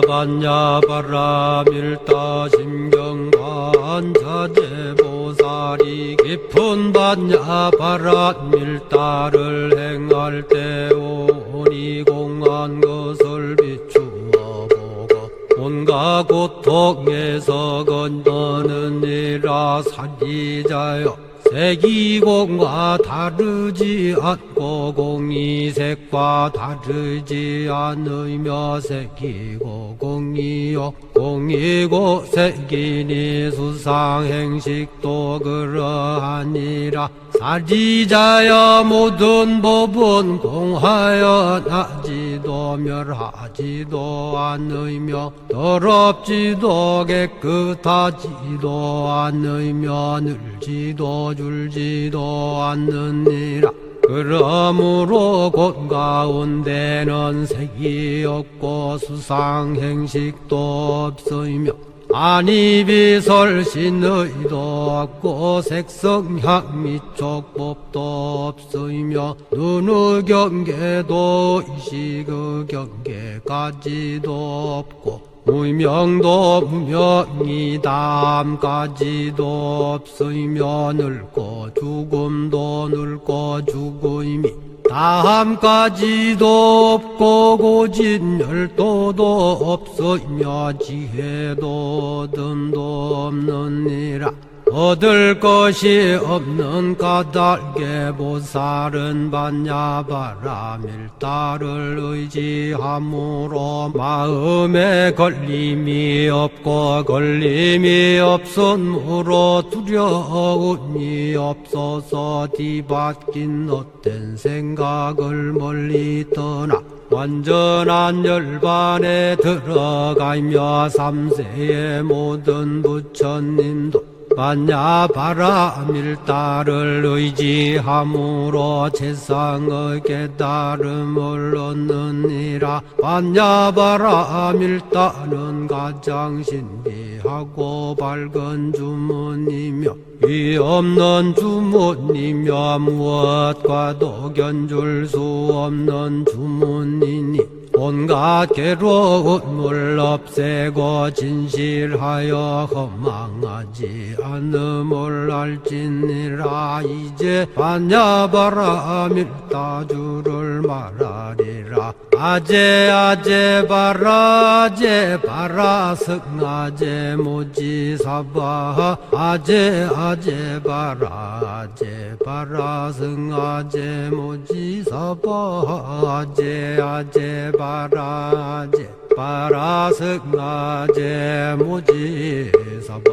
반야바라밀다 심경관자재보살이 깊은 반야바라밀다를 행할 때 오니 공한 것을 비추어 보고 온갖 고통에서 건너느니라. 사리자여, 색이공과 다르지 않고 공이색과 다르지 않으며 색이고 공이요 공이고 색이니 수상행식도 그러하니라. 사리자여, 모든 법은 공하여 나지도 멸하지도 않으며 더럽지도 깨끗하지도 않으며 늘지도 줄지도 않느니라. 그러므로 곧 가운데는 색이 없고 수상행식도 없으며 안이비설신의도 없고 색성향 미촉법도 없으며 눈의 경계도 의식의 경계까지도 없고 무명도 무명이담까지도 없으며 늙고 죽음도 늙고 죽음이 다함까지도 없고 고진열도도 없으며 지혜도 듬도 없느니라. 얻을 것이 없는 까닭에 보살은 반야바라밀다를 의지함으로 마음에 걸림이 없고 걸림이 없으므로 두려움이 없어서 뒤바뀐 헛된 생각을 멀리 떠나 완전한 열반에 들어가며 삼세의 모든 부처님도 반야바라밀다를 의지함으로 세상의 깨달음을 얻느니라. 반야바라밀다는 가장 신비하고 밝은 주문이며 위 없는 주문이며 무엇과도 견줄 수 없는 주문이니 온갖 괴로움을 없애고 진실하여 허망하지 않음을 알지니라. 이제 반야바라밀다주를 말하리라. 아제 바라 승아제 모지사바 아제 바라 승아제 모지사바 아제 바라 승아제 모지사바.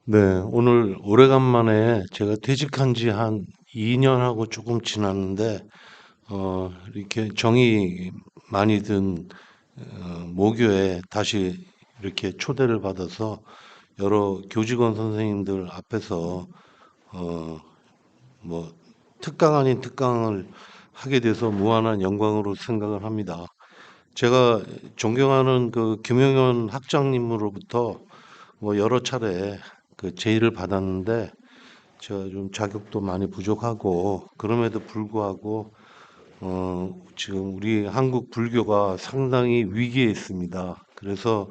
네, 오늘 오래간만에 제가 퇴직한 지 한 2년하고 조금 지났는데, 이렇게 정이 많이 든 모교에 다시 이렇게 초대를 받아서 여러 교직원 선생님들 앞에서 뭐 특강 아닌 특강을 하게 돼서 무한한 영광으로 생각을 합니다. 제가 존경하는 그 김영현 학장님으로부터 뭐 여러 차례 그 제의를 받았는데 제가 좀 자격도 많이 부족하고 그럼에도 불구하고 지금 우리 한국 불교가 상당히 위기에 있습니다. 그래서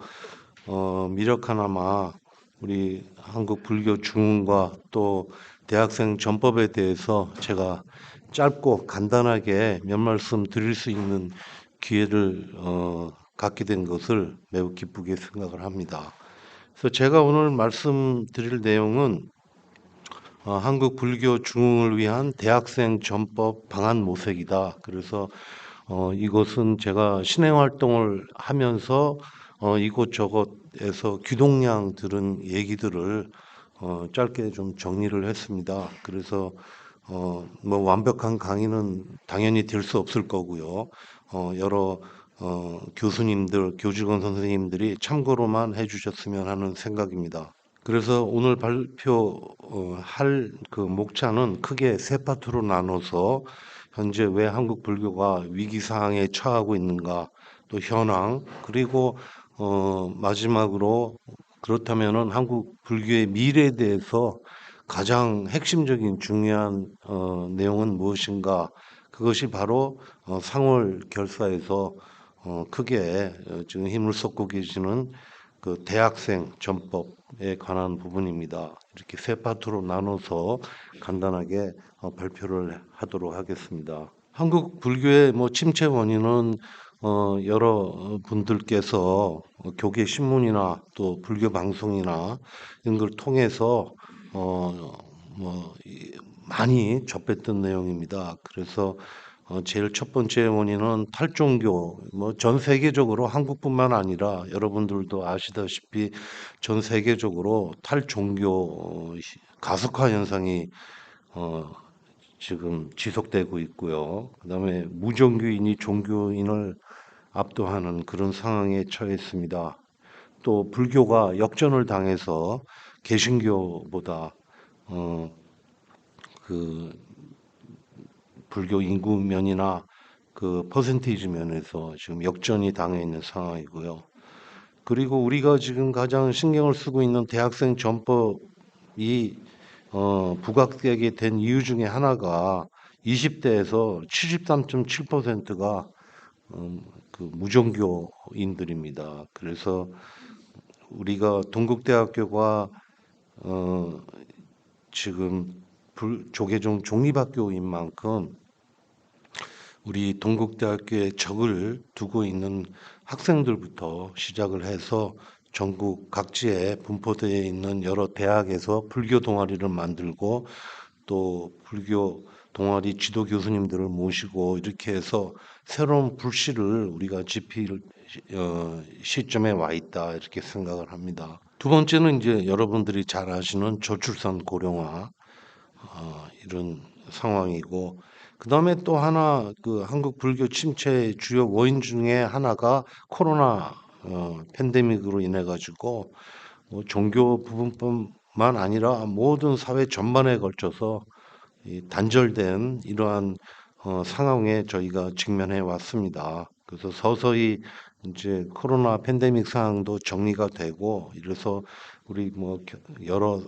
미력하나마 우리 한국 불교 중흥과 또 대학생 전법에 대해서 제가 짧고 간단하게 몇 말씀 드릴 수 있는 기회를 갖게 된 것을 매우 기쁘게 생각을 합니다. 그래서 제가 오늘 말씀드릴 내용은 한국 불교 중흥을 위한 대학생 전법 방안 모색이다. 그래서 이것은 제가 신행 활동을 하면서 이곳저곳에서 귀동량 들은 얘기들을 짧게 좀 정리를 했습니다. 그래서 뭐 완벽한 강의는 당연히 될 수 없을 거고요. 여러 교수님들, 교직원 선생님들이 참고로만 해주셨으면 하는 생각입니다. 그래서 오늘 발표할 그 목차는 크게 세 파트로 나눠서 현재 왜 한국 불교가 위기 상황에 처하고 있는가, 또 현황, 그리고 마지막으로 그렇다면은 한국 불교의 미래에 대해서 가장 핵심적인 중요한 내용은 무엇인가? 그것이 바로 상월 결사에서 크게 지금 힘을 쏟고 계시는 그 대학생 전법에 관한 부분입니다. 이렇게 세 파트로 나눠서 간단하게 발표를 하도록 하겠습니다. 한국 불교의 뭐 침체 원인은 여러 분들께서 교계 신문이나 또 불교 방송이나 이런 걸 통해서 많이 접했던 내용입니다. 그래서 제일 첫 번째 원인은 탈종교, 뭐 전 세계적으로 한국뿐만 아니라 여러분들도 아시다시피 전 세계적으로 탈종교 가속화 현상이 어, 지금 지속되고 있고요. 그다음에 무종교인이 종교인을 압도하는 그런 상황에 처했습니다. 또 불교가 역전을 당해서 개신교보다 어, 그 불교 인구 면이나 그 퍼센테이지 면에서 지금 역전이 당해 있는 상황이고요. 그리고 우리가 지금 가장 신경을 쓰고 있는 대학생 전법이 부각되게 된 이유 중에 하나가 20대에서 73.7%가 그 무종교인들입니다. 그래서 우리가 동국대학교가 어, 지금 조계종 종립학교인 만큼 우리 동국대학교에 적을 두고 있는 학생들부터 시작을 해서 전국 각지에 분포되어 있는 여러 대학에서 불교 동아리를 만들고 또 불교 동아리 지도 교수님들을 모시고 이렇게 해서 새로운 불씨를 우리가 지필 시점에 와 있다 이렇게 생각을 합니다. 두 번째는 이제 여러분들이 잘 아시는 저출산 고령화 이런 상황이고 그다음에 또 하나 그 한국 불교 침체의 주요 원인 중에 하나가 코로나 팬데믹으로 인해 가지고 뭐 종교 부분뿐만 아니라 모든 사회 전반에 걸쳐서 이 단절된 이러한 상황에 저희가 직면해 왔습니다. 그래서 서서히 이제 코로나 팬데믹 상황도 정리가 되고 이래서 우리 뭐 여러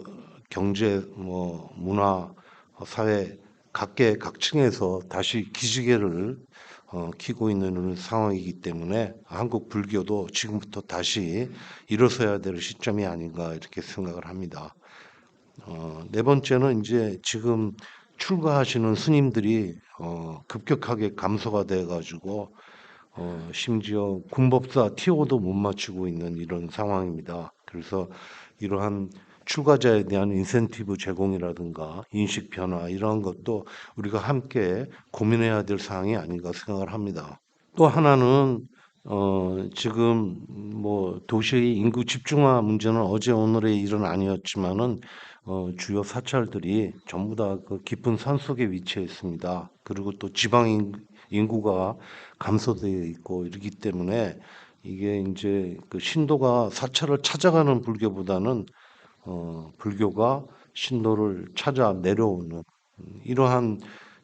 경제 뭐 문화 사회 각계 각층에서 다시 기지개를 켜고 있는 그런 상황이기 때문에 한국 불교도 지금부터 다시 일어서야 될 시점이 아닌가 이렇게 생각을 합니다. 네 번째는 이제 지금 출가하시는 스님들이 급격하게 감소가 돼 가지고 심지어 군법사 TO도 못 맞추고 있는 이런 상황입니다. 그래서 이러한 출가자에 대한 인센티브 제공이라든가 인식 변화 이러한 것도 우리가 함께 고민해야 될 사항이 아닌가 생각을 합니다. 또 하나는 지금 뭐 도시의 인구 집중화 문제는 어제 오늘의 일은 아니었지만은 주요 사찰들이 전부 다 그 깊은 산속에 위치해 있습니다. 그리고 또 지방 인구가 감소되어 있고 이러기 때문에 이게 이제 그 신도가 사찰을 찾아가는 불교보다는 불교가 신도를 찾아 내려오는 이러한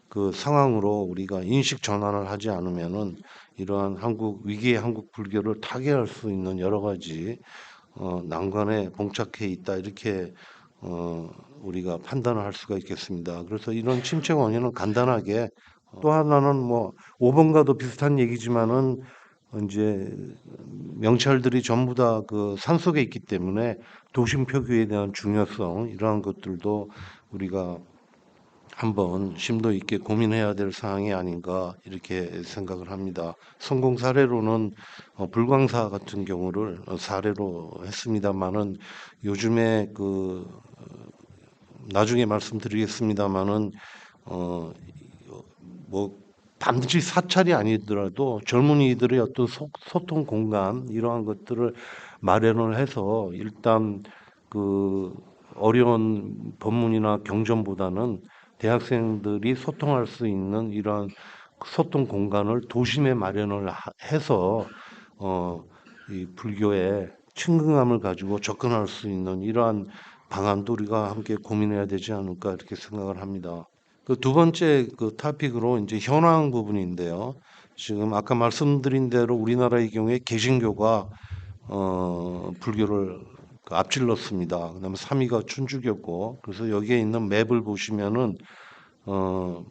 그 상황으로 우리가 인식 전환을 하지 않으면은 이러한 한국 위기의 한국 불교를 타개할 수 있는 여러 가지 난관에 봉착해 있다 이렇게 우리가 판단을 할 수가 있겠습니다. 그래서 이런 침체 원인은 간단하게 또 하나는 뭐 5번과도 비슷한 얘기지만은 이제 명찰들이 전부 다 그 산속에 있기 때문에 도심 표기에 대한 중요성 이러한 것들도 우리가 한번 심도 있게 고민해야 될 사항이 아닌가 이렇게 생각을 합니다. 성공 사례로는 불광사 같은 경우를 사례로 했습니다마는 요즘에 그 나중에 말씀드리겠습니다마는 뭐 반드시 사찰이 아니더라도 젊은이들의 어떤 소통 공간 이러한 것들을 마련을 해서 일단 그 어려운 법문이나 경전보다는 대학생들이 소통할 수 있는 이러한 소통 공간을 도심에 마련을 해서 이 불교의 친근감을 가지고 접근할 수 있는 이러한 방안도 우리가 함께 고민해야 되지 않을까 이렇게 생각을 합니다. 그 두 번째 그 토픽으로 이제 현황 부분인데요. 지금 아까 말씀드린 대로 우리나라의 경우에 개신교가 불교를 그 앞질렀습니다. 그다음에 3위가 춘추교고, 그래서 여기에 있는 맵을 보시면은 어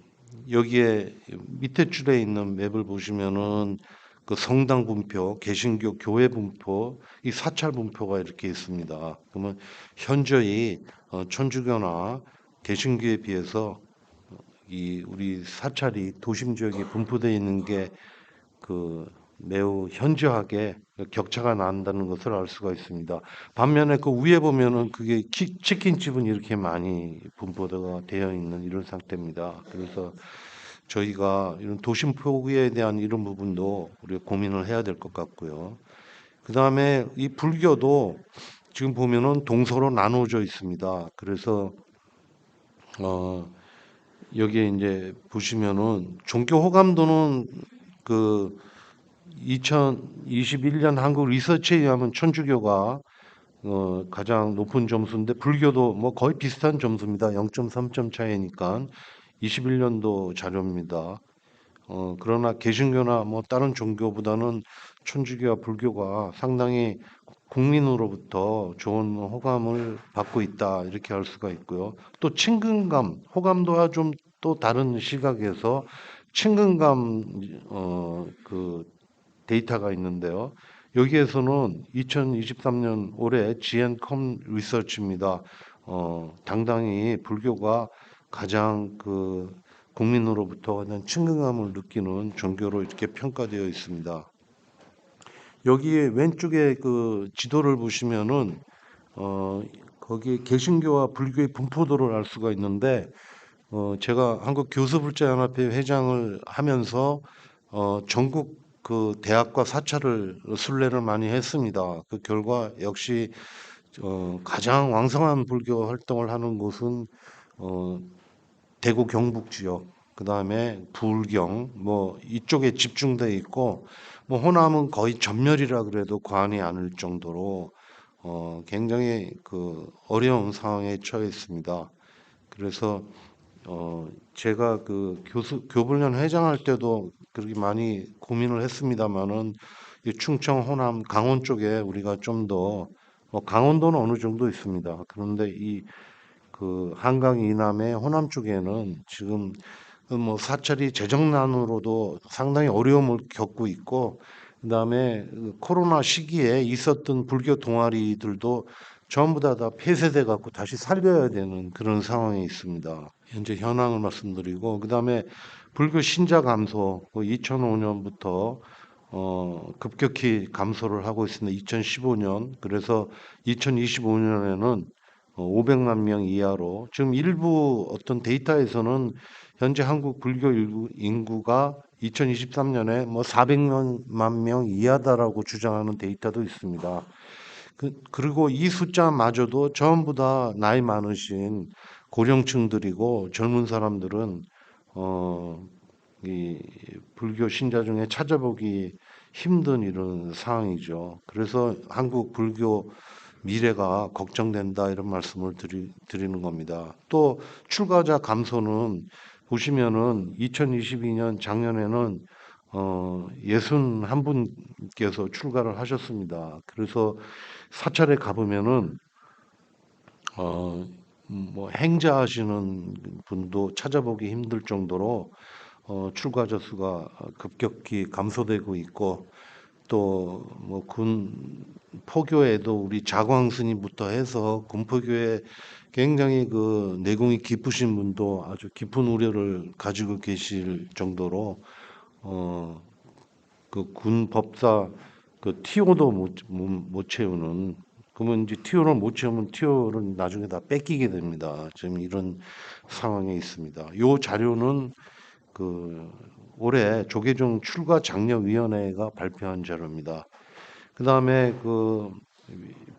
여기에 밑에 줄에 있는 맵을 보시면은 그 성당 분표, 개신교 교회 분표, 이 사찰 분표가 이렇게 있습니다. 그러면 현저히 천주교나 개신교에 비해서 이 우리 사찰이 도심 지역에 분포되어 있는 게 그 매우 현저하게 격차가 난다는 것을 알 수가 있습니다. 반면에 그 위에 보면은 그게 치킨집은 이렇게 많이 분포가 되어 있는 이런 상태입니다. 그래서 저희가 이런 도심 포구에 대한 이런 부분도 우리가 고민을 해야 될 것 같고요. 그 다음에 이 불교도 지금 보면은 동서로 나누어져 있습니다. 그래서 어 여기에 이제 보시면은 종교 호감도는 그 2021년 한국 리서치에 의하면 천주교가 가장 높은 점수인데 불교도 뭐 거의 비슷한 점수입니다. 0.3점 차이니까 21년도 자료입니다. 그러나 개신교나 뭐 다른 종교보다는 천주교와 불교가 상당히 국민으로부터 좋은 호감을 받고 있다 이렇게 할 수가 있고요. 또 친근감, 호감도와 좀 또 다른 시각에서 친근감 그 데이터가 있는데요. 여기에서는 2023년 올해 GN컴 리서치입니다. 당당히 불교가 가장 그 국민으로부터 가장 친근감을 느끼는 종교로 이렇게 평가되어 있습니다. 여기에 왼쪽에 그 지도를 보시면은 거기 개신교와 불교의 분포도를 알 수가 있는데 제가 한국 교수불자연합회 회장을 하면서 전국 그 대학과 사찰을 순례를 많이 했습니다. 그 결과 역시 가장 왕성한 불교 활동을 하는 곳은 어, 대구 경북 지역, 그 다음에 부울경 뭐 이쪽에 집중돼 있고 뭐 호남은 거의 전멸이라 그래도 과언이 아닐 정도로 굉장히 그 어려운 상황에 처해 있습니다. 그래서 제가 그 교불련 회장할 때도 그렇게 많이 고민을 했습니다마는 이 충청, 호남, 강원 쪽에 우리가 좀 더 강원도는 어느 정도 있습니다. 그런데 이 그 한강 이남의 호남 쪽에는 지금 그뭐 사찰이 재정난으로도 상당히 어려움을 겪고 있고 그다음에 그 코로나 시기에 있었던 불교 동아리들도 전부 다 폐쇄돼 갖고 다시 살려야 되는 그런 상황에 있습니다. 현재 현황을 말씀드리고 그다음에 불교 신자 감소 2005년부터 급격히 감소를 하고 있습니다. 2015년 그래서 2025년에는 500만 명 이하로 지금 일부 어떤 데이터에서는 현재 한국 불교 인구가 2023년에 뭐 400만 명 이하다라고 주장하는 데이터도 있습니다. 그리고 이 숫자마저도 전부 다 나이 많으신 고령층들이고 젊은 사람들은 어, 이 불교 신자 중에 찾아보기 힘든 이런 상황이죠. 그래서 한국 불교 미래가 걱정된다 이런 말씀을 드리는 겁니다. 또 출가자 감소는 보시면은 2022년 작년에는 61분께서 출가를 하셨습니다. 그래서 사찰에 가보면은 뭐 행자하시는 분도 찾아보기 힘들 정도로 출가자 수가 급격히 감소되고 있고 또 뭐 군 포교에도 우리 자광 스님부터 해서 군포교에 굉장히 그 내공이 깊으신 분도 아주 깊은 우려를 가지고 계실 정도로 그 군 법사 그 티오도 못 채우는 그러면 이제 티오를 못 채우면 티오를 나중에 다 뺏기게 됩니다. 지금 이런 상황에 있습니다. 요 자료는 그 올해 조계종 출가 장려위원회가 발표한 자료입니다. 그다음에 그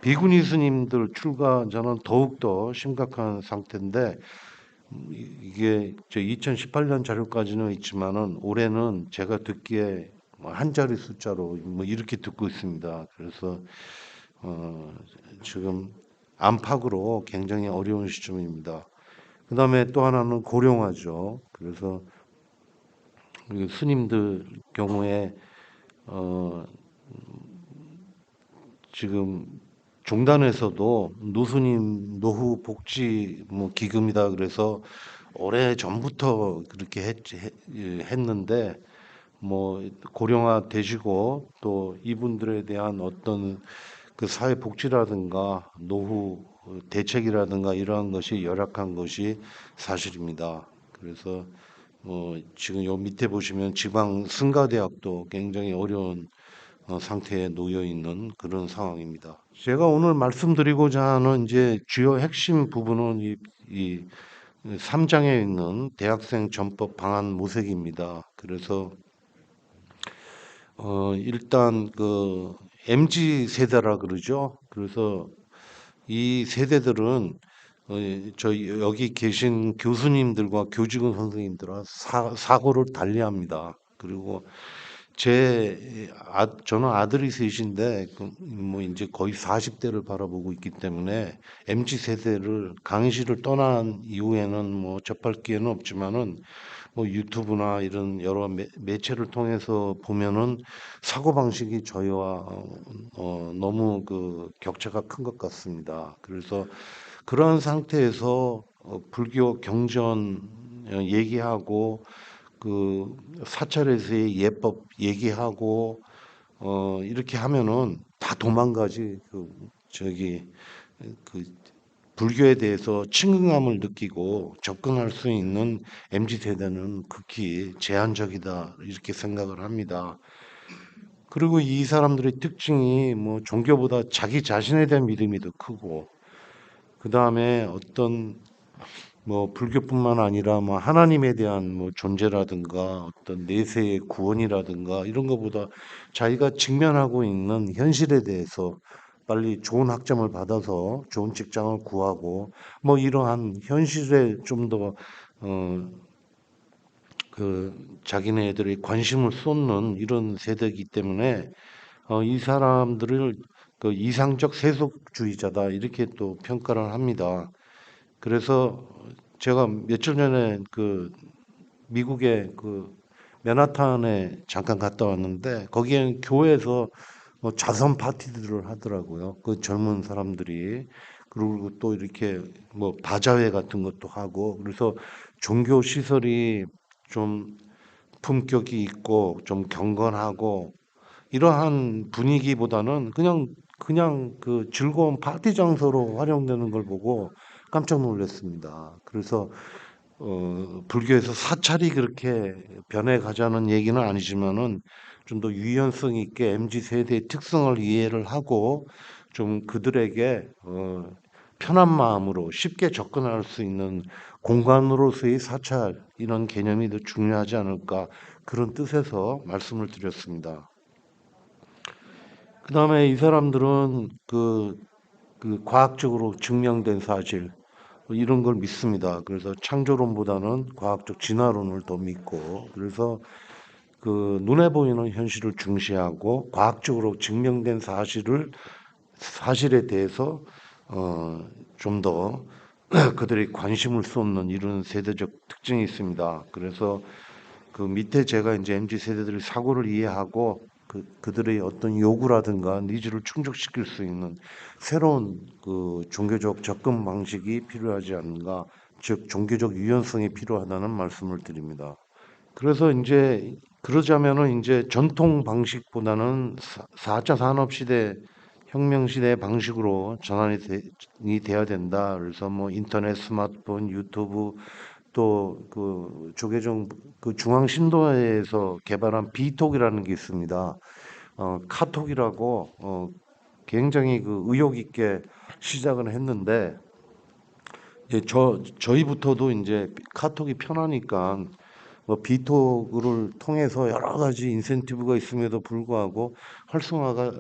비구니 스님들 출가자는 더욱더 심각한 상태인데 이게 2018년 자료까지는 있지만은 올해는 제가 듣기에 뭐한 자리 숫자로 뭐 이렇게 듣고 있습니다. 그래서 어 지금 안팎으로 굉장히 어려운 시점입니다. 그다음에 또 하나는 고령화죠. 그래서 그 스님들 경우에 어 지금 종단에서도 노스님 노후 복지 뭐 기금이다 그래서 오래 전부터 그렇게 했는데 뭐 고령화 되시고 또 이분들에 대한 어떤 그 사회 복지라든가 노후 대책이라든가 이러한 것이 열악한 것이 사실입니다. 그래서 지금 요 밑에 보시면 지방 승가대학도 굉장히 어려운 상태에 놓여 있는 그런 상황입니다. 제가 오늘 말씀드리고자 하는 이제 주요 핵심 부분은 이 3장에 있는 대학생 전법 방안 모색입니다. 그래서 일단 그 MZ 세대라 그러죠. 그래서 이 세대들은 저희 여기 계신 교수님들과 교직원 선생님들과 사고를 달리합니다. 그리고 저는 아들이 셋인데 뭐 이제 거의 40대를 바라보고 있기 때문에 MZ 세대를 강의실을 떠난 이후에는 뭐 접할 기회는 없지만은 뭐 유튜브나 이런 여러 매체를 통해서 보면은 사고방식이 저희와 너무 그 격차가 큰 것 같습니다. 그래서 그런 상태에서 불교 경전 얘기하고 그 사찰에서의 예법 얘기하고 이렇게 하면은 다 도망가지 저기 그 불교에 대해서 친근감을 느끼고 접근할 수 있는 MZ 세대는 극히 제한적이다 이렇게 생각을 합니다. 그리고 이 사람들의 특징이 뭐 종교보다 자기 자신에 대한 믿음이 더 크고 그 다음에 어떤 뭐 불교뿐만 아니라 뭐 하나님에 대한 뭐 존재라든가 어떤 내세의 구원이라든가 이런 것보다 자기가 직면하고 있는 현실에 대해서 빨리 좋은 학점을 받아서 좋은 직장을 구하고 뭐 이러한 현실에 좀 더 자기네들의 관심을 쏟는 이런 세대이기 때문에 이 사람들을 그 이상적 세속주의자다 이렇게 또 평가를 합니다. 그래서 제가 며칠 전에 그 미국의 그 맨하탄에 잠깐 갔다 왔는데 거기엔 교회에서 뭐 자선 파티들을 하더라고요. 그 젊은 사람들이 그리고 또 이렇게 뭐 바자회 같은 것도 하고 그래서 종교 시설이 좀 품격이 있고 좀 경건하고 이러한 분위기보다는 그냥 그 즐거운 파티 장소로 활용되는 걸 보고 깜짝 놀랐습니다. 그래서 불교에서 사찰이 그렇게 변해가자는 얘기는 아니지만은 좀 더 유연성 있게 MZ 세대의 특성을 이해를 하고 좀 그들에게 편한 마음으로 쉽게 접근할 수 있는 공간으로서의 사찰 이런 개념이 더 중요하지 않을까 그런 뜻에서 말씀을 드렸습니다. 그다음에 이 사람들은 그 과학적으로 증명된 사실 뭐 이런 걸 믿습니다. 그래서 창조론보다는 과학적 진화론을 더 믿고 그래서 그 눈에 보이는 현실을 중시하고 과학적으로 증명된 사실에 대해서 좀 더 그들이 관심을 쏟는 이런 세대적 특징이 있습니다. 그래서 그 밑에 제가 이제 MZ 세대들의 사고를 이해하고 그들의 어떤 요구라든가 니즈를 충족시킬 수 있는 새로운 그 종교적 접근 방식이 필요하지 않은가, 즉 종교적 유연성이 필요하다는 말씀을 드립니다. 그래서 이제 그러자면은 이제 전통 방식보다는 4차 산업 시대, 혁명 시대 방식으로 전환이 돼야 된다. 그래서 뭐 인터넷, 스마트폰, 유튜브 또 그 조계종 그 중앙신도에서 개발한 비톡이라는 게 있습니다. 카톡이라고 굉장히 그 의욕 있게 시작을 했는데 이제 저희부터도 이제 카톡이 편하니까 뭐 비톡을 통해서 여러 가지 인센티브가 있음에도 불구하고 활성화가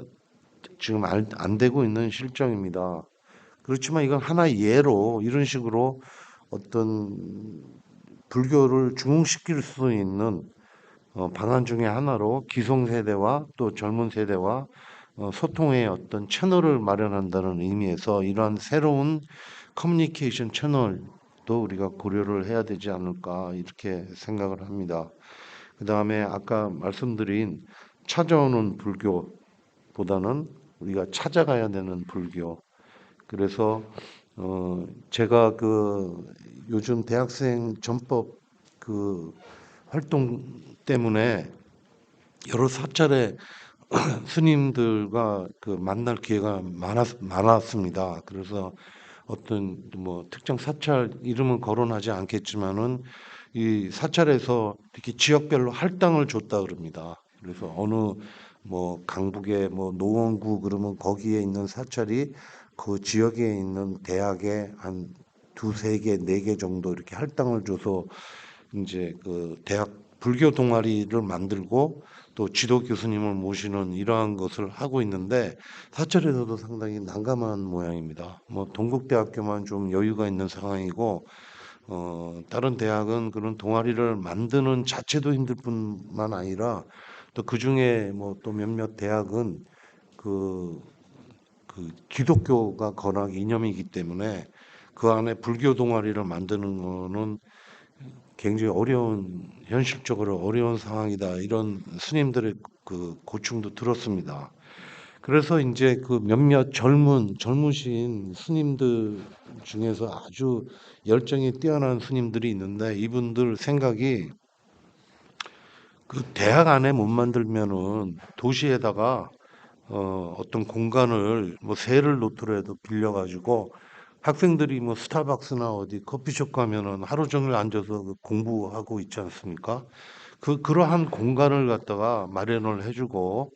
지금 안 되고 있는 실정입니다. 그렇지만 이건 하나의 예로 이런 식으로 어떤 불교를 중흥시킬 수 있는 방안 중에 하나로 기성세대와 또 젊은 세대와 소통의 어떤 채널을 마련한다는 의미에서 이러한 새로운 커뮤니케이션 채널도 우리가 고려를 해야 되지 않을까 이렇게 생각을 합니다. 그 다음에 아까 말씀드린 찾아오는 불교보다는 우리가 찾아가야 되는 불교. 그래서 제가 요즘 대학생 전법 그 활동 때문에 여러 사찰에 스님들과 만날 기회가 많았습니다. 그래서 어떤 뭐 특정 사찰 이름은 거론하지 않겠지만은 이 사찰에서 특히 지역별로 할당을 줬다 그럽니다. 그래서 어느 뭐 강북의 뭐 노원구 그러면 거기에 있는 사찰이 그 지역에 있는 대학에 한 두세 개, 네 개 정도 이렇게 할당을 줘서 이제 대학 불교 동아리를 만들고 또 지도 교수님을 모시는 이러한 것을 하고 있는데 사찰에서도 상당히 난감한 모양입니다. 뭐 동국대학교만 좀 여유가 있는 상황이고 다른 대학은 그런 동아리를 만드는 자체도 힘들 뿐만 아니라 또 그중에 뭐 또 몇몇 대학은 그, 기독교가 건학 이념이기 때문에 그 안에 불교 동아리를 만드는 거는 굉장히 현실적으로 어려운 상황이다. 이런 스님들의 고충도 들었습니다. 그래서 이제 몇몇 젊으신 스님들 중에서 아주 열정이 뛰어난 스님들이 있는데 이분들 생각이 대학 안에 못 만들면은 도시에다가 어떤 공간을 뭐 세를 놓더라도 빌려가지고 학생들이 뭐 스타벅스나 어디 커피숍 가면은 하루 종일 앉아서 공부하고 있지 않습니까? 그러한 공간을 갖다가 마련을 해주고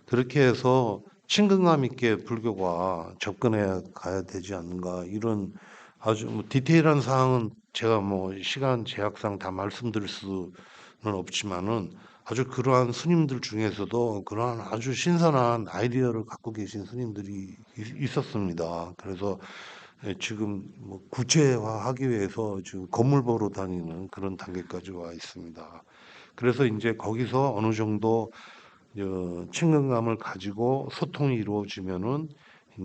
그렇게 해서 친근감 있게 불교가 접근해 가야 되지 않는가 이런 아주 뭐 디테일한 사항은 제가 뭐 시간 제약상 다 말씀드릴 수는 없지만은 아주 그러한 스님들 중에서도 그러한 아주 신선한 아이디어를 갖고 계신 스님들이 있었습니다. 그래서 지금 뭐 구체화하기 위해서 지금 건물 보러 다니는 그런 단계까지 와 있습니다. 그래서 이제 거기서 어느 정도 친근감을 가지고 소통이 이루어지면은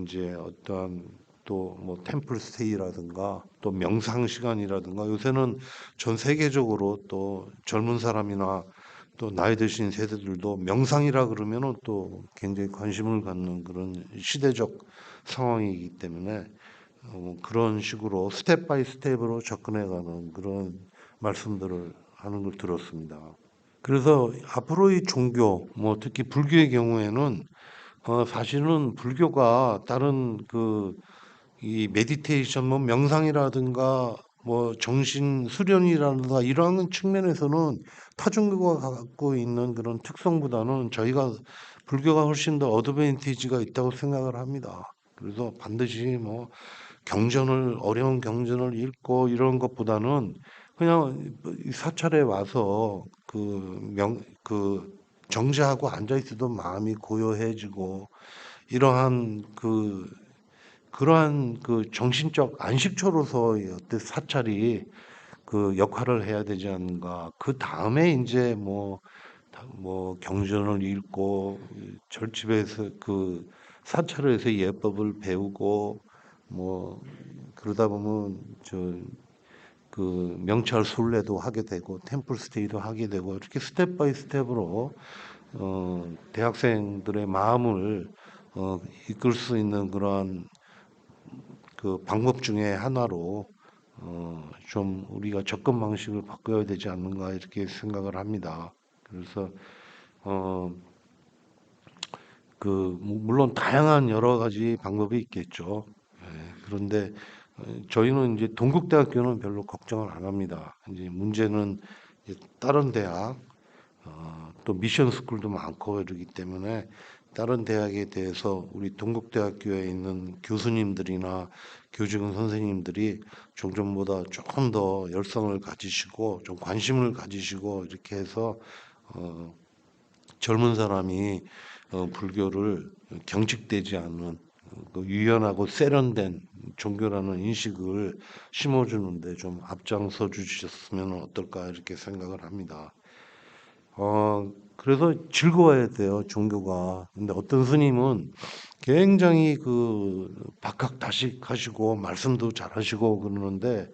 이제 어떠한 또 뭐 템플 스테이라든가 또 명상 시간이라든가 요새는 전 세계적으로 또 젊은 사람이나 또 나이 드신 세대들도 명상이라 그러면은 또 굉장히 관심을 갖는 그런 시대적 상황이기 때문에 그런 식으로 스텝 바이 스텝으로 접근해가는 그런 말씀들을 하는 걸 들었습니다. 그래서 앞으로의 종교, 뭐 특히 불교의 경우에는 사실은 불교가 다른 이 메디테이션, 뭐 명상이라든가 뭐 정신 수련이라든가 이러한 측면에서는 타 종교가 갖고 있는 그런 특성보다는 저희가 불교가 훨씬 더 어드밴티지가 있다고 생각을 합니다. 그래서 반드시 뭐 어려운 경전을 읽고 이런 것보다는 그냥 이 사찰에 와서 정지하고 앉아 있어도 마음이 고요해지고 이러한 그러한 정신적 안식처로서의 어떤 사찰이 역할을 해야 되지 않는가. 그 다음에 이제 뭐 경전을 읽고 절집에서 사찰에서 예법을 배우고 뭐 그러다 보면 명찰 순례도 하게 되고 템플 스테이도 하게 되고 이렇게 스텝 바이 스텝으로 대학생들의 마음을 이끌 수 있는 그러한 방법 중에 하나로 좀 우리가 접근 방식을 바꿔야 되지 않는가 이렇게 생각을 합니다. 그래서 어, 물론 다양한 여러 가지 방법이 있겠죠. 예, 그런데 저희는 이제 동국대학교는 별로 걱정을 안 합니다. 이제 문제는 이제 다른 대학, 또 미션 스쿨도 많고 이러기 때문에 다른 대학에 대해서 우리 동국대학교에 있는 교수님들이나 교직원 선생님들이 종전보다 조금 더 열성을 가지시고 좀 관심을 가지시고 이렇게 해서 어, 젊은 사람이 불교를 경직되지 않는 유연하고 세련된 종교라는 인식을 심어주는데 좀 앞장서 주셨으면 어떨까 이렇게 생각을 합니다. 그래서 즐거워야 돼요, 종교가. 근데 어떤 스님은 굉장히 박학다식 하시고 말씀도 잘하시고 그러는데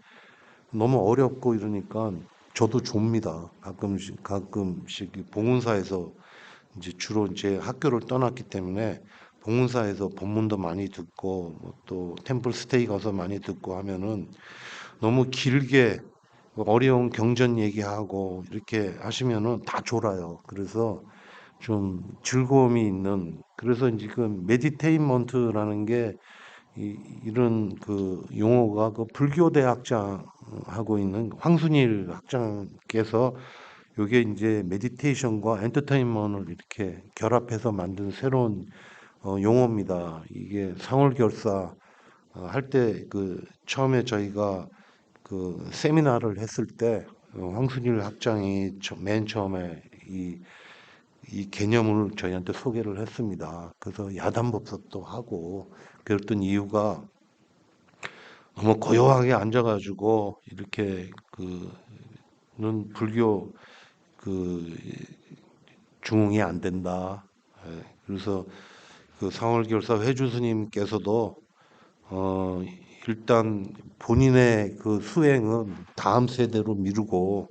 너무 어렵고 이러니까 저도 좁니다. 가끔씩 이 봉은사에서 이제 주로 제 학교를 떠났기 때문에 봉사에서 법문도 많이 듣고 뭐또 템플 스테이 가서 많이 듣고 하면은 너무 길게 어려운 경전 얘기하고 이렇게 하시면은 다 졸아요. 그래서 좀 즐거움이 있는 그래서 이제 그 메디테인먼트라는 게 이런 그 용어가 그 불교 대학장 하고 있는 황순일 학장께서 요게 이제 메디테이션과 엔터테인먼트를 이렇게 결합해서 만든 새로운 용어입니다. 이게 상월결사 할 때 그 처음에 저희가 그 세미나를 했을 때 황순일 학장이 맨 처음에 이 개념을 저희한테 소개를 했습니다. 그래서 야단법석도 하고 그랬던 이유가 너무 고요하게 앉아가지고 이렇게 그는 불교 그 중흥이 안 된다. 예, 그래서 그 상월결사 회주 스님께서도 어 일단 본인의 그 수행은 다음 세대로 미루고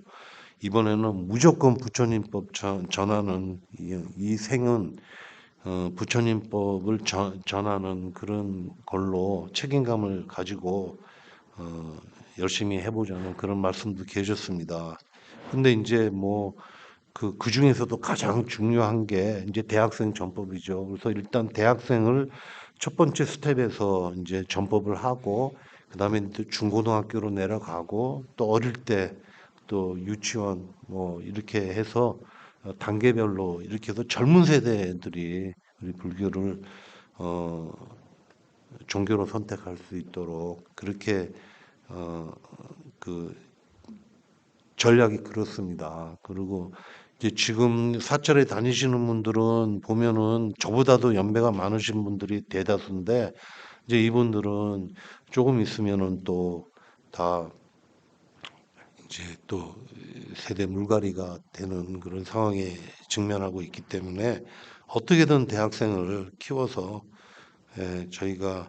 이번에는 무조건 부처님법 전하는 이 생은 부처님법을 전하는 그런 걸로 책임감을 가지고 열심히 해보자는 그런 말씀도 계셨습니다. 근데 이제 뭐 그 중에서도 가장 중요한 게 이제 대학생 전법이죠. 그래서 일단 대학생을 첫 번째 스텝에서 이제 전법을 하고 그다음에 또 중고등학교로 내려가고 또 어릴 때 또 유치원 뭐 이렇게 해서 단계별로 이렇게 해서 젊은 세대들이 우리 불교를 어 종교로 선택할 수 있도록 그렇게 그 전략이 그렇습니다. 그리고 이제 지금 사찰에 다니시는 분들은 보면은 저보다도 연배가 많으신 분들이 대다수인데 이제 이분들은 조금 있으면은 또 다 이제 또 세대 물갈이가 되는 그런 상황에 직면하고 있기 때문에 어떻게든 대학생을 키워서 저희가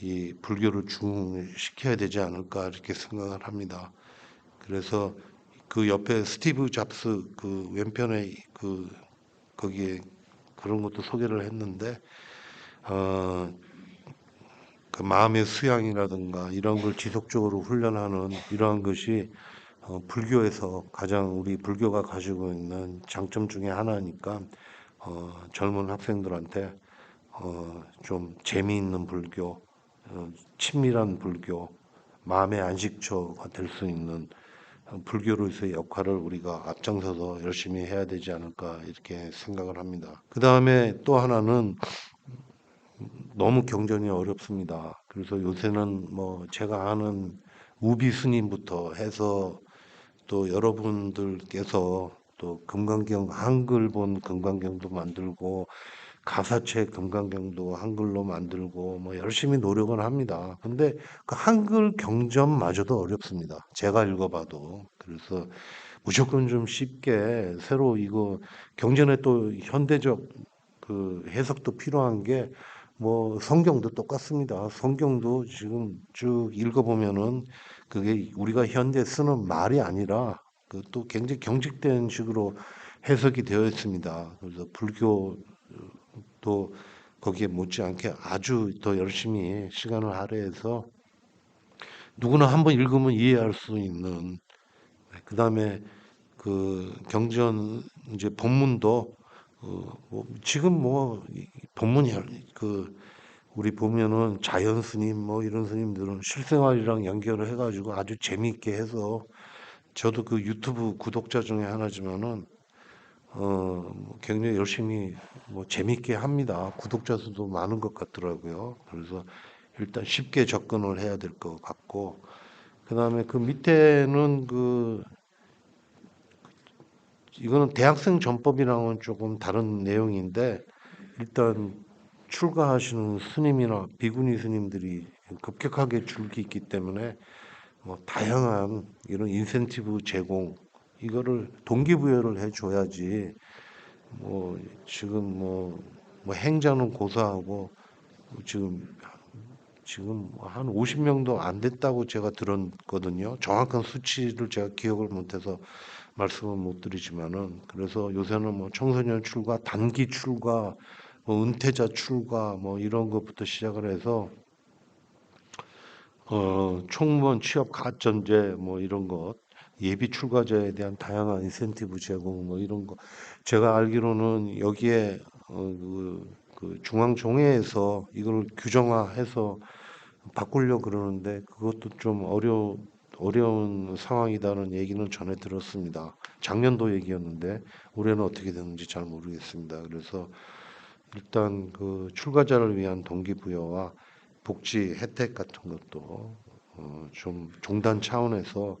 이 불교를 중흥시켜야 되지 않을까 이렇게 생각을 합니다. 그래서 그 옆에 스티브 잡스 그 왼편에 그 거기에 그런 것도 소개를 했는데 어, 그 마음의 수양이라든가 이런 걸 지속적으로 훈련하는 이러한 것이 불교에서 가장 우리 불교가 가지고 있는 장점 중에 하나니까 젊은 학생들한테 좀 재미있는 불교, 친밀한 불교, 마음의 안식처가 될 수 있는 불교로서의 역할을 우리가 앞장서서 열심히 해야 되지 않을까 이렇게 생각을 합니다. 그 다음에 또 하나는 너무 경전이 어렵습니다. 그래서 요새는 뭐 제가 아는 우비 스님부터 해서 또 여러분들께서 또 금강경 한글 본 금강경도 만들고 가사책 금강경도 한글로 만들고 뭐 열심히 노력은 합니다. 근데 그 한글 경전마저도 어렵습니다. 제가 읽어봐도. 그래서 무조건 좀 쉽게 새로 이거 경전에 또 현대적 그 해석도 필요한 게 뭐 성경도 똑같습니다. 성경도 지금 쭉 읽어보면은 그게 우리가 현대 쓰는 말이 아니라 그 또 굉장히 경직된 식으로 해석이 되어 있습니다. 그래서 불교 또 거기에 못지않게 아주 더 열심히 시간을 할애해서 누구나 한번 읽으면 이해할 수 있는 그다음에 그 경전 이제 본문도 뭐 지금 뭐 본문이 그 우리 보면은 자연 스님 뭐 이런 스님들은 실생활이랑 연결을 해가지고 아주 재미있게 해서 저도 그 유튜브 구독자 중에 하나지만은 뭐 굉장히 열심히 뭐 재밌게 합니다. 구독자 수도 많은 것 같더라고요. 그래서 일단 쉽게 접근을 해야 될 것 같고, 그다음에 그 밑에는 그 이거는 대학생 전법이랑은 조금 다른 내용인데 일단 출가하시는 스님이나 비구니 스님들이 급격하게 줄기 있기 때문에 뭐 다양한 이런 인센티브 제공 이거를 동기부여를 해줘야지 뭐 지금 뭐 행자는 고사하고 지금 한 50명도 안 됐다고 제가 들었거든요. 정확한 수치를 제가 기억을 못해서 말씀을 못 드리지만은 그래서 요새는 뭐 청소년 출가, 단기 출가 뭐 은퇴자 출가 뭐 이런 것부터 시작을 해서 총무원 취업 가점제 뭐 이런 것, 예비 출가자에 대한 다양한 인센티브 제공 뭐 이런 거. 제가 알기로는 여기에 그 중앙정회에서 이걸 규정화해서 바꾸려 그러는데 그것도 좀 어려운 상황이다는 얘기는 전해 들었습니다. 작년도 얘기였는데 올해는 어떻게 되는지 잘 모르겠습니다. 그래서 일단 그 출가자를 위한 동기부여와 복지 혜택 같은 것도 좀 종단 차원에서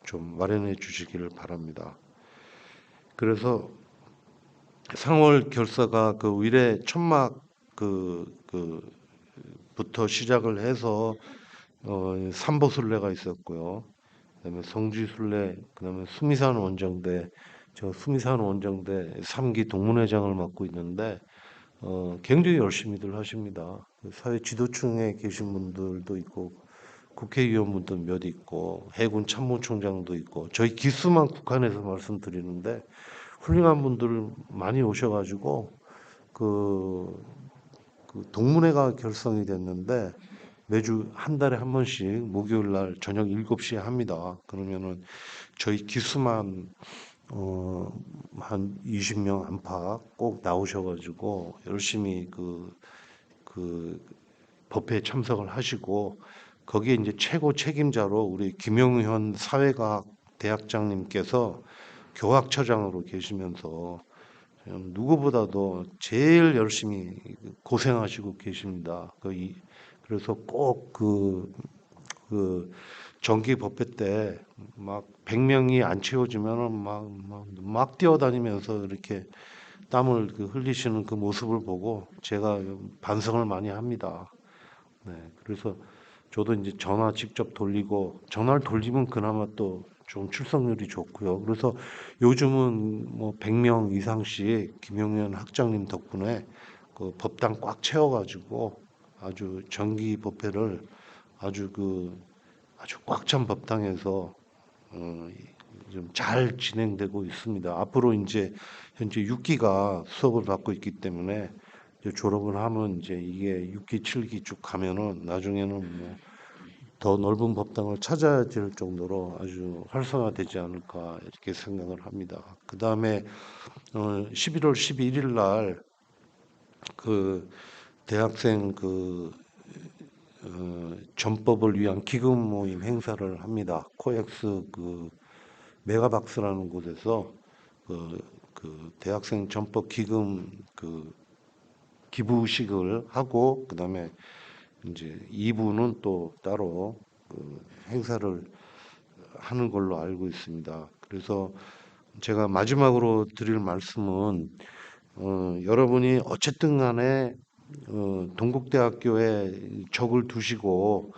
좀 마련해 주시기를 바랍니다. 그래서 상월 결사가 그 의례 천막 부터 시작을 해서 삼보순례가 있었고요. 그다음에 성지순례, 그다음에 수미산 원정대, 저 수미산 원정대 3기 동문회장을 맡고 있는데 굉장히 열심히들 하십니다. 그 사회 지도층에 계신 분들도 있고 국회의원분도 몇 있고 해군 참모총장도 있고 저희 기수만 국한해서 말씀드리는데 훌륭한 분들 많이 오셔가지고 그, 그 동문회가 결성이 됐는데 매주 한 달에 한 번씩 목요일 날 저녁 7시에 합니다. 그러면은 저희 기수만 한 20명 안팎 꼭 나오셔가지고 열심히 그 법회에 참석을 하시고 거기에 이제 최고 책임자로 우리 김용현 사회과학 대학장님께서 교학처장으로 계시면서 누구보다도 제일 열심히 고생하시고 계십니다. 그래서 꼭 그 정기 법회 때 막 100명이 안 채워지면은 막 뛰어다니면서 이렇게 땀을 흘리시는 그 모습을 보고 제가 반성을 많이 합니다. 네, 그래서 저도 이제 전화 직접 돌리고 전화를 돌리면 그나마 또 좀 출석률이 좋고요. 그래서 요즘은 뭐 100명 이상씩 김용현 학장님 덕분에 그 법당 꽉 채워가지고 아주 정기 법회를 아주 아주 꽉 찬 법당에서 좀 잘 진행되고 있습니다. 앞으로 이제 현재 6기가 수업을 받고 있기 때문에 이제 졸업을 하면 이제 이게 6기, 7기 쭉 가면은 나중에는 뭐 더 넓은 법당을 찾아야 될 정도로 아주 활성화되지 않을까 이렇게 생각을 합니다. 그 다음에 11월 11일 날 그 대학생 전법을 위한 기금 모임 행사를 합니다. 코엑스 메가박스라는 곳에서 대학생 전법 기금 기부식을 하고 그다음에 이제 2부는 또 따로 행사를 하는 걸로 알고 있습니다. 그래서 제가 마지막으로 드릴 말씀은 여러분이 어쨌든 간에 동국대학교에 적을 두시고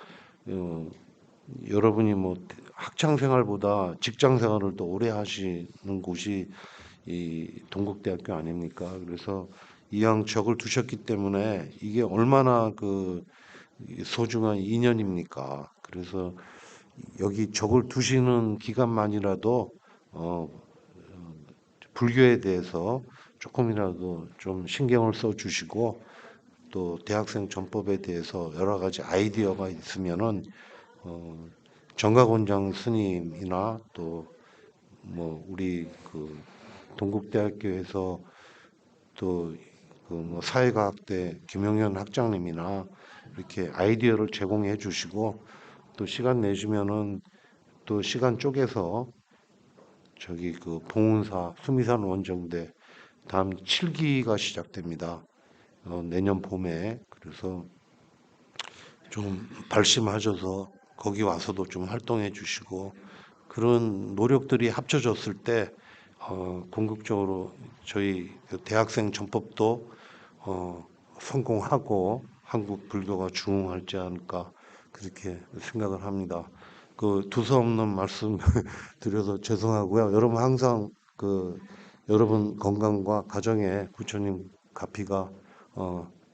여러분이 뭐 학창 생활보다 직장 생활을 더 오래 하시는 곳이 이 동국대학교 아닙니까? 그래서 이왕 적을 두셨기 때문에 이게 얼마나 소중한 인연입니까? 그래서 여기 적을 두시는 기간만이라도 어, 불교에 대해서 조금이라도 좀 신경을 써 주시고 또 대학생 전법에 대해서 여러 가지 아이디어가 있으면은 어, 정각원장 스님이나 또 뭐 우리 동국대학교에서 또 뭐 사회과학대 김용현 학장님이나 이렇게 아이디어를 제공해 주시고 또 시간 내주면은 또 시간 쪼개서 저기 봉은사 수미산 원정대 다음 7기가 시작됩니다. 내년 봄에 그래서 좀 발심하셔서 거기 와서도 좀 활동해 주시고 그런 노력들이 합쳐졌을 때 궁극적으로 저희 대학생 전법도 성공하고 한국 불교가 중흥할지 않을까 그렇게 생각을 합니다. 두서없는 말씀 드려서 죄송하고요. 여러분 항상 여러분 건강과 가정에 부처님 가피가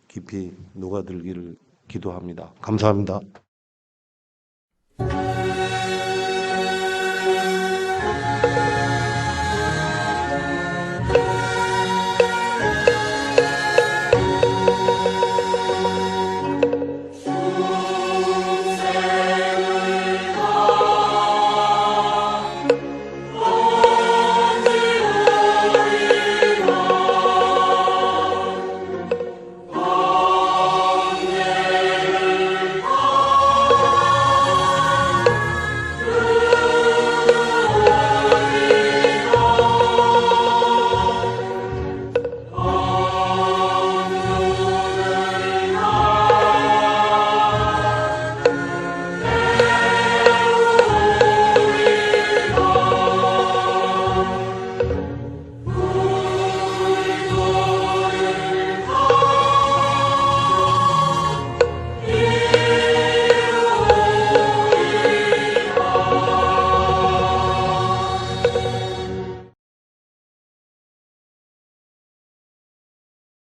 깊이 녹아들기를 기도합니다. 감사합니다.